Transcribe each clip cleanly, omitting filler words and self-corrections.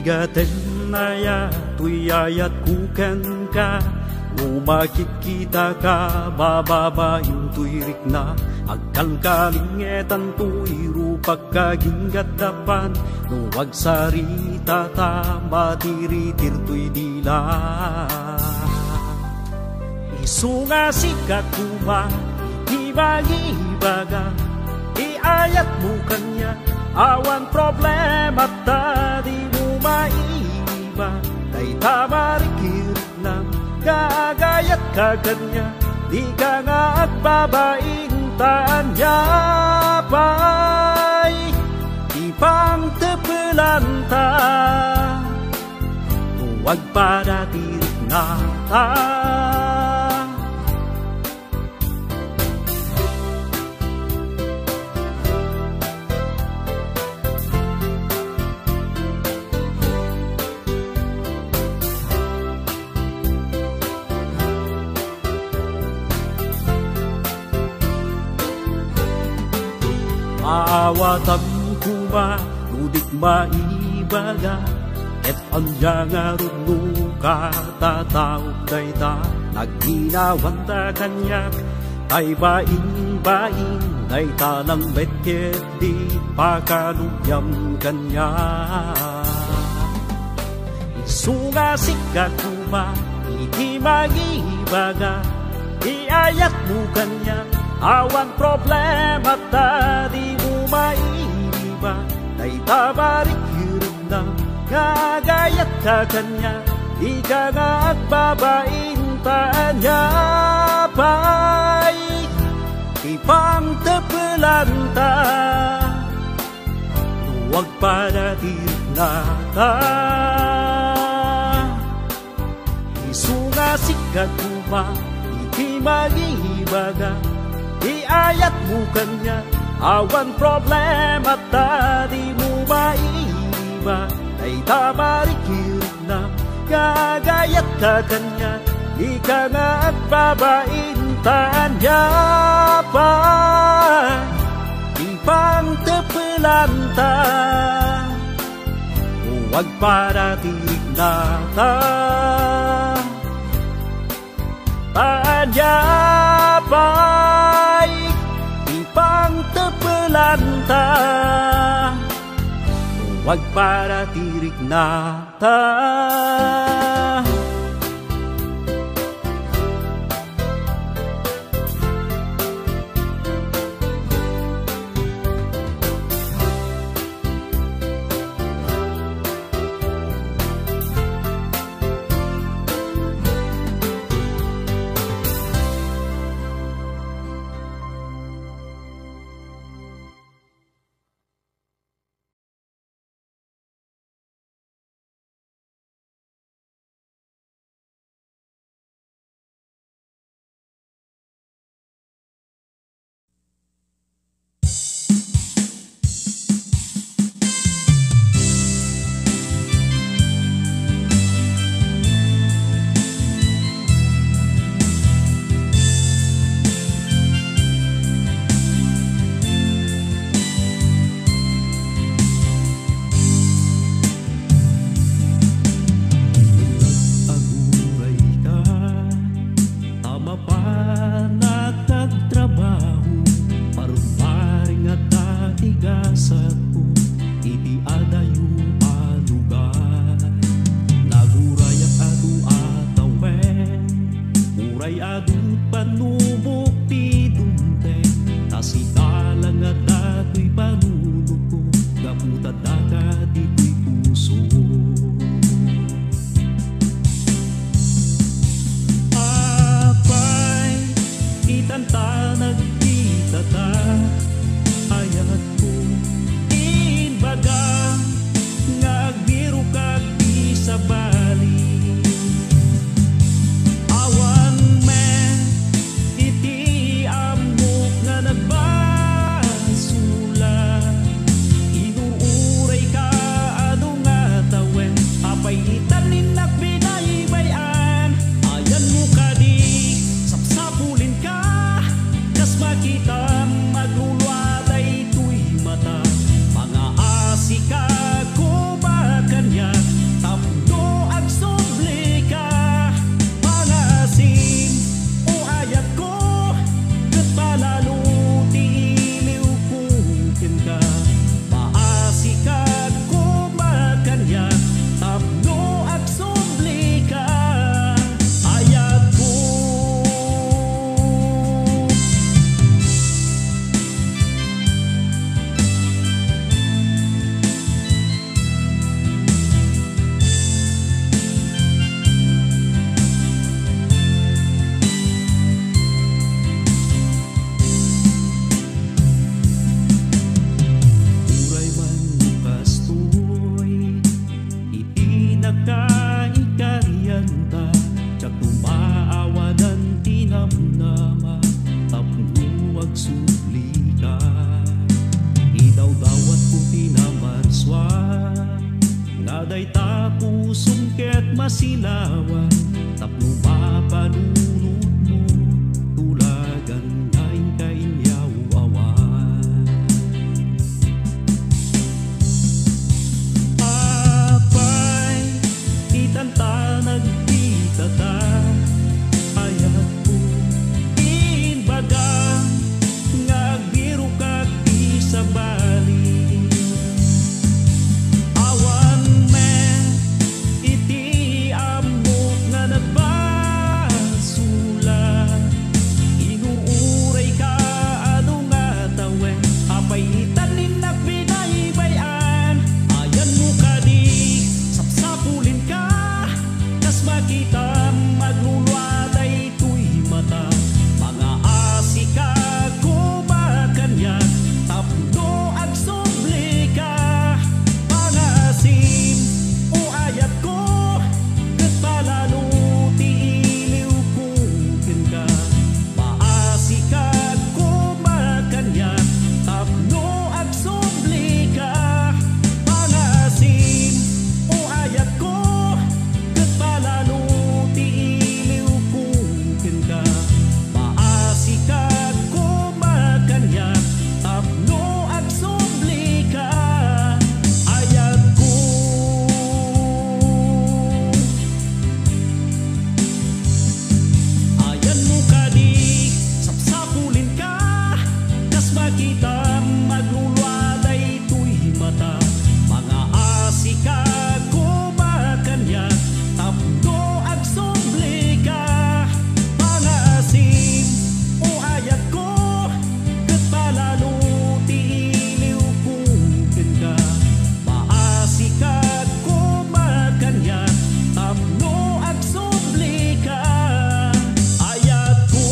bigaten naya tuyayat kuken ka. Nung makikita ka, bababaing tuirik na. Agkalkalingetan tuiro pagkaginggat dapan. Nung wagsarita ta, matiritir tuy dila. Isunga sikat kuma, iti magibaga. Iayat mo kanya, awan problema ta, di mo maiba. Day tamarikir lang, gagayat ka kanya, di ka nga agbabaintaan niya pa'y ipang tepelanta. Huwag padatirik na ta. Maawatan kuma, nudik maibaga. Et anya nga runu katatawag dayta. Nagginawan ta kanyak, tay baing-baing. Dayta lang betket di pakaluyam kanya. Isunga sikat kuma, iti magibaga. Iayat mo kanya, awan problema ta, di mo maiba. Day tabarik hirap na, gagayat ka kanya, di ka nga agbabaintaan niya pa'y ipang tepelanta. Huwag padatirik na ta. Isunga sikat kuma, iti magibaga. Iayat mo kanya, awan problema ta, di mo maiba. Ay tamarikir na, gagayat ka kanya, di ka nga agbabaintaan niya pa. Ipang tepelanta, huwag padatirik na ta. Tanya pa'y ipang tepelanta, huwag padatirik na ta. Mga asika ko ba kanya magsuplika. Idawdawat ko pinamarswa, ngaday tapusong ket masilawa, tapno mapanunod mo, tulagan ngayon kainyaw awan. Apay, itanta nagkita ta, ayat ko inbaga, ngagbiro kag di sa bali. Awan me iti amok nga nagbasula, inuuray ka ano nga tawen, apay itanin na pinaybayan. Ayan mo ka di sapsapulin ka, kas makita maglulwaday tuy mata, mga asika kumakanyak, tapno ag subli ka. Pangasim o ayat ko, ket palalo ti iliw kukin ka, maasika kumakanyak, tapno ag subli ka. Pangasim o ayat ko, ket palalo ti iliw kukin ka, maasika kumakanyak, tapno ag subli ka. Ayat ko ayan mo ka di sapsapulin ka, kas makita maglulwaday tuy mata, mga asika kumakanyak, tapno ag subli ka. Pangasim o ayat ko, ket palalo ti iliw kukin ka, maasika kumakanyak, tapno ag subli ka. Ayat ko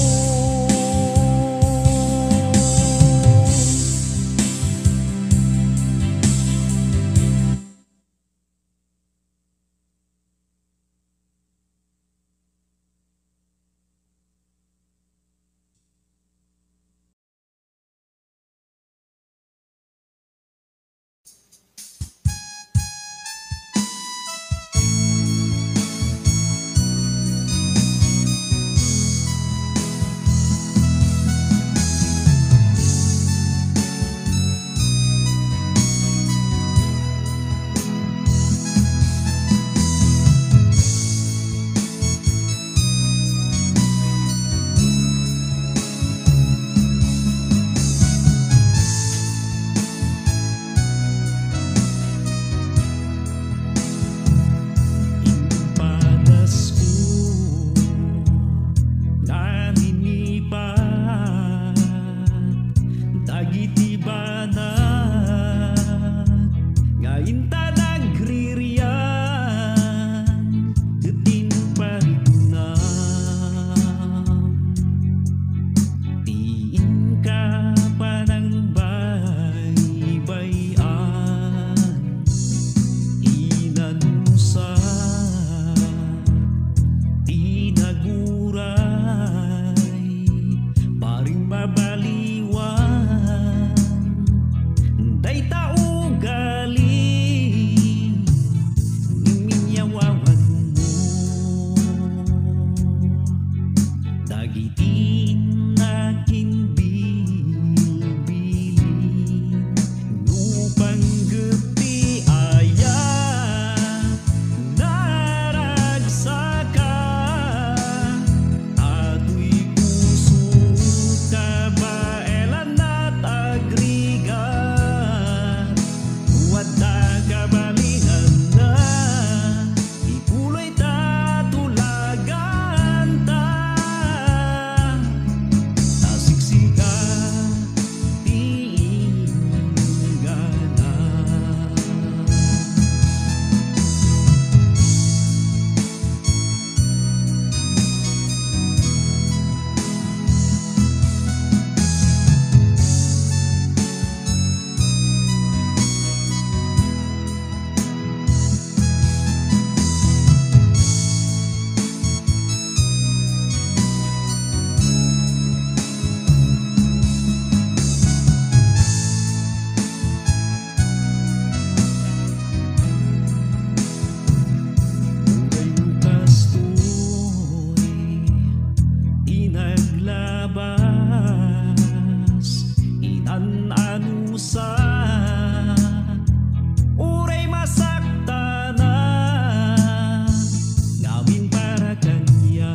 padas ko naninipat, dagiti banat ngayon ta nagririyan, ketin parigunam, tiin ka pa ng baybayan, inanusa tinaguray, paring mabaliwan, sa uray masakta na ngamin para kanya.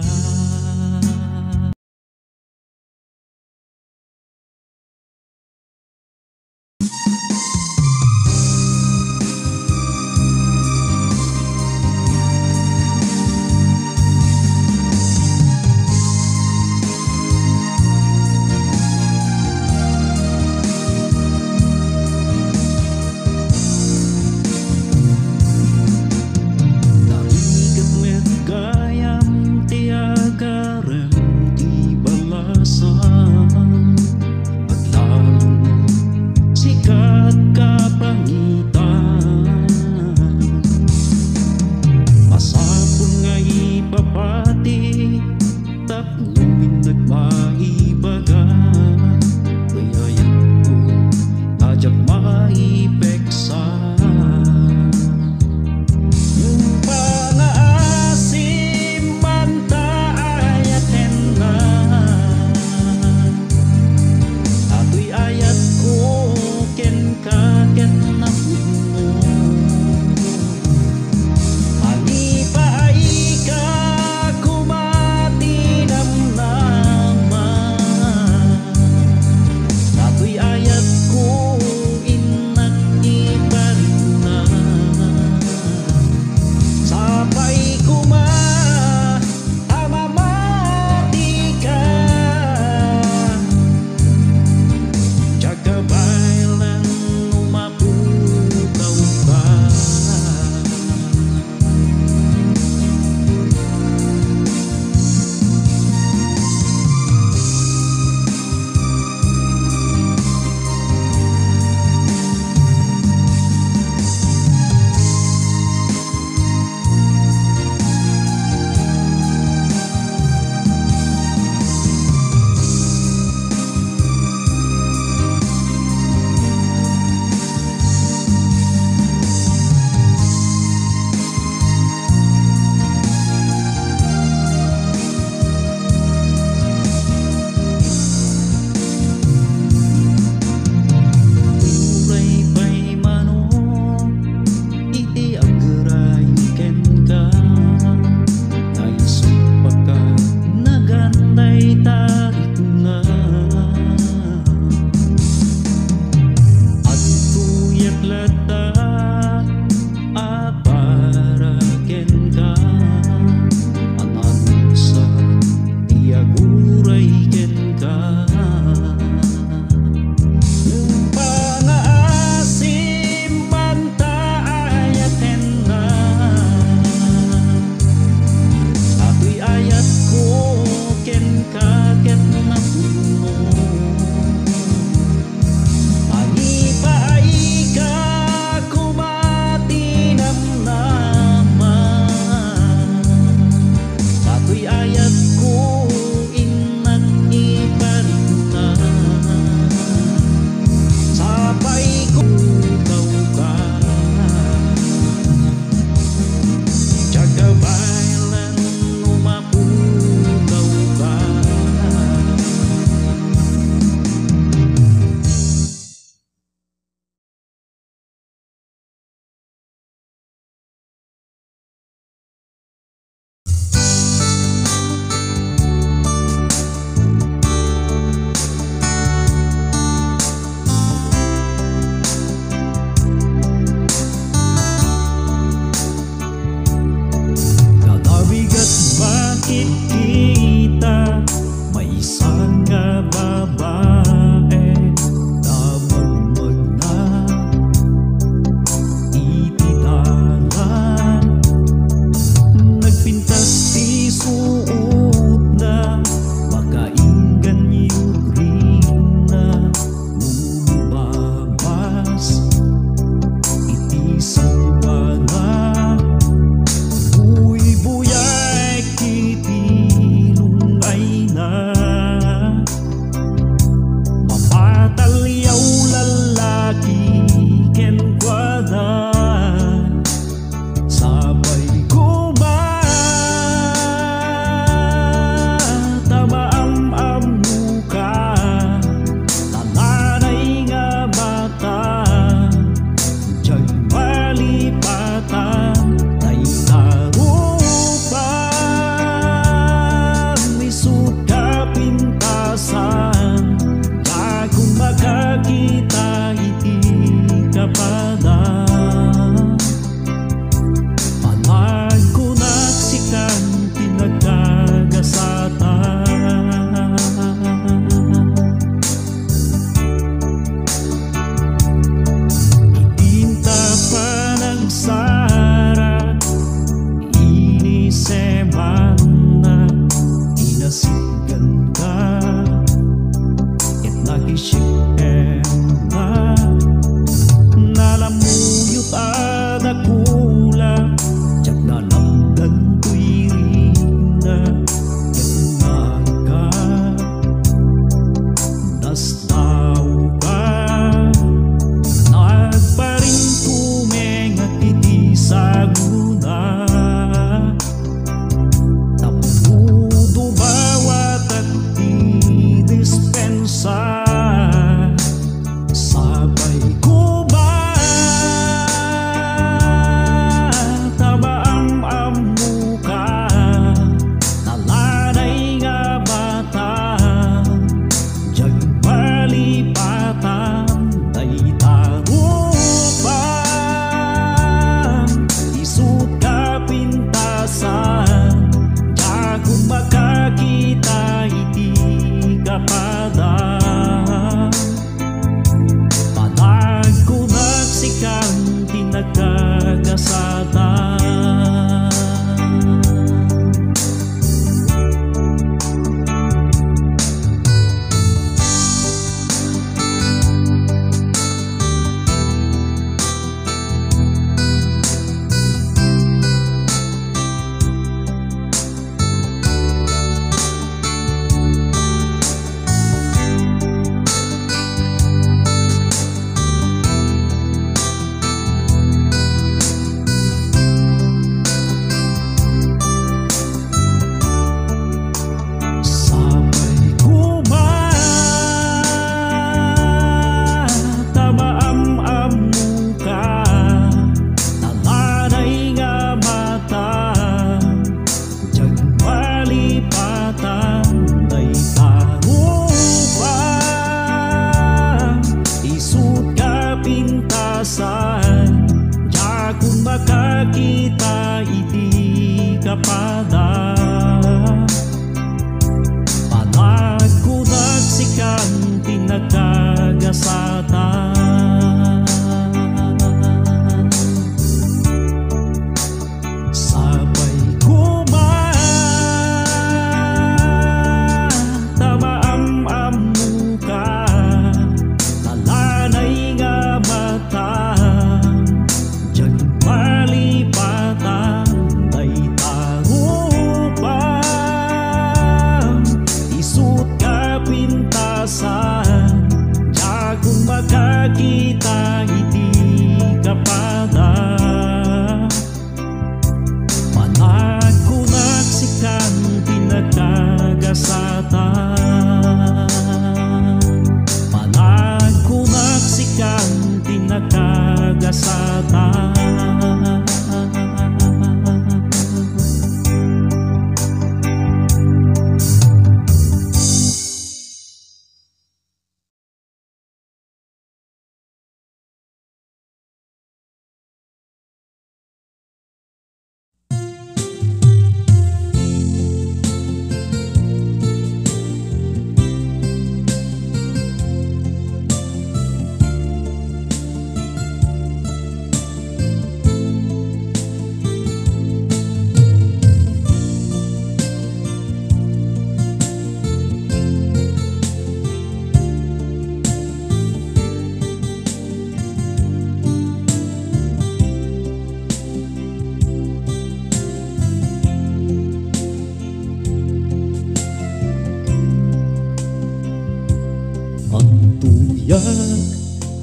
Emma nalamuyot at akula tiyak na lamdan to'y rina ganyan ka nastaw ka nagparing kumeng at iti sa guna tapudo bawat at di dispensa sabay ko ba tabaam-amu ka nalanay nga bata diyan malipatan day tarupan isut ka pintasan diya kung makakita iti kapada panag ko nagsikang tinagkagasatan. Diya kung makakita iti kapada panag ko nagsikang tinagkagasatan sabay ko ba tamaam-amu ka nalanay nga mata diyan malipatan day tarupan isut ka pintasan diya kung makakita iti kapada panag ko nagsikang tinagkagasatan panag ko nagsikang tinagkagasatan.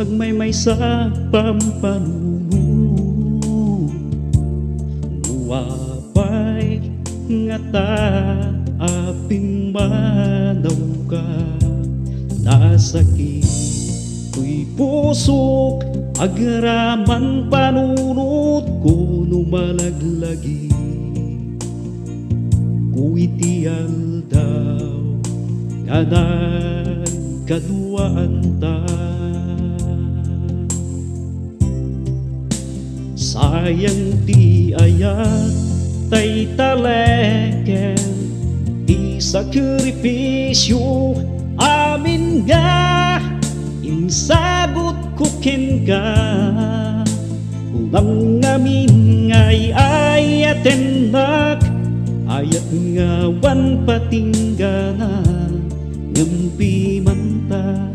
Pagmaymay sa pampanuno nuwapay nga ta aping manaw ka nasakit tuy pusok agraman panunot ko numalaglagi kuiti aldaw kanan kaduaan ta sayang ti ayat tay taleken ti sakripisyo amin nga insagot ko ken ka unang amin ngay ayatenak ayat nga wan patinggana ngampi manta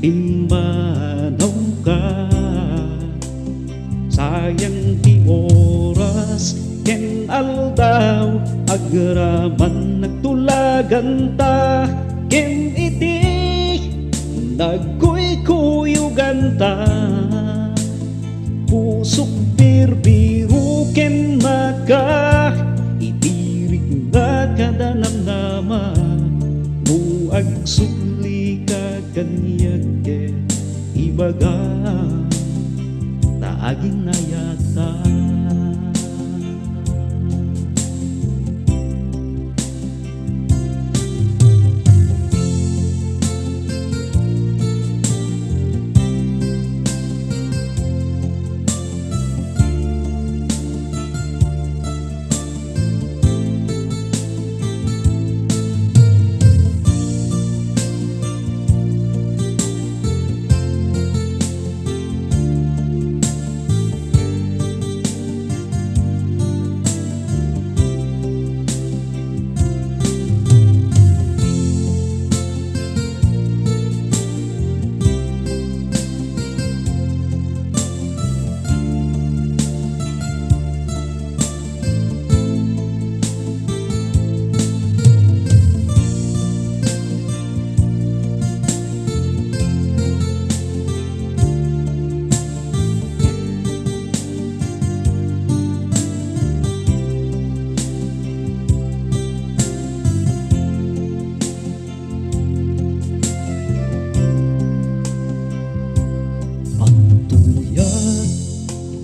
Timanaw ka, sayang ti oras ken aldaw, agraman nagtulagan ta, ken iti nagkuykuyugan ta. Pusok birbiru ken maka, itirik na kadanamnama, mu agsuli ka kanyag ken ibaga, taaging nayata.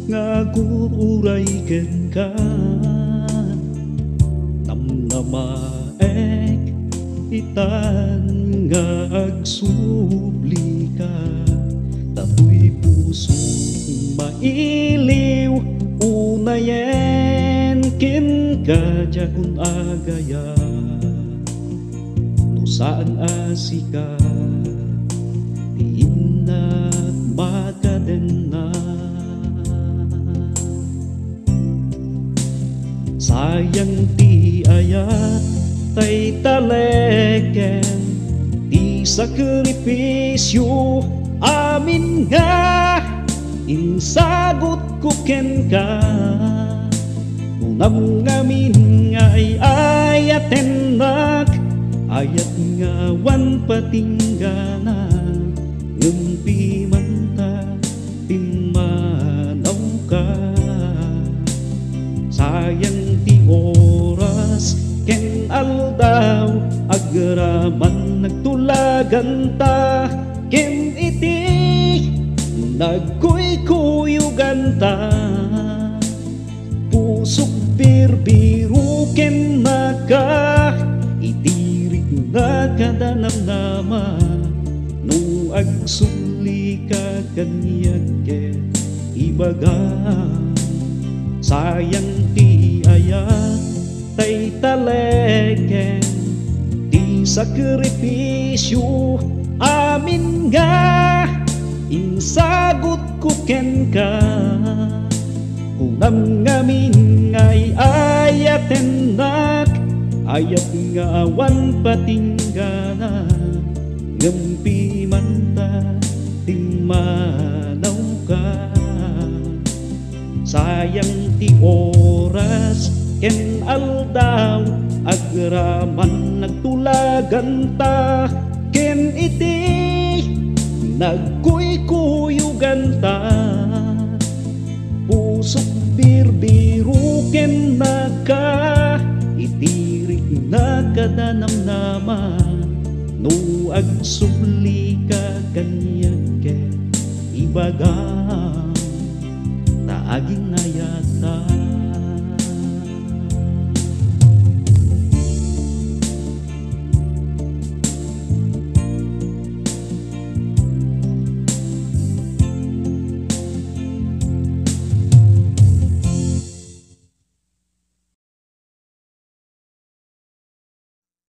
Ngagururay ken ka, namnamaek itan nga agsubli ka, tatoy puso mailiw, unayen ken ka jakun agaya, no saan asika tiinat makadenna. Sayang ti ayat tay taleken, ti sakripisyo amin nga, insagot ko ken ka, unam ngamin nga ay ayaten nak, ayat nga wan patinggana, ngumpi man ta timanaw ka. Sayang ti oras ken aldaw, agraman nagtulagan ta, ken iti nagkuykuyugan ta. Pusok birbiru ken maka, itirik na kadanamnama, no agsuli ka kanyag ken ibaga. Sayang ti ayat tay taleken, ti sakripisyo amin nga, insagot ko ken ka, unam ngamin ngay ayaten nak, ayat nga awan patinggana, ngempi man ta timanaw ka. Sayang ti oras ken aldaw, agraman nagtulagan ta, ken iti nagkuykuyugan ta. Pusok birbiru ken maka, itirik na kadanamnama, no agsubli ka kanyag ken ibaga, taaging nayata.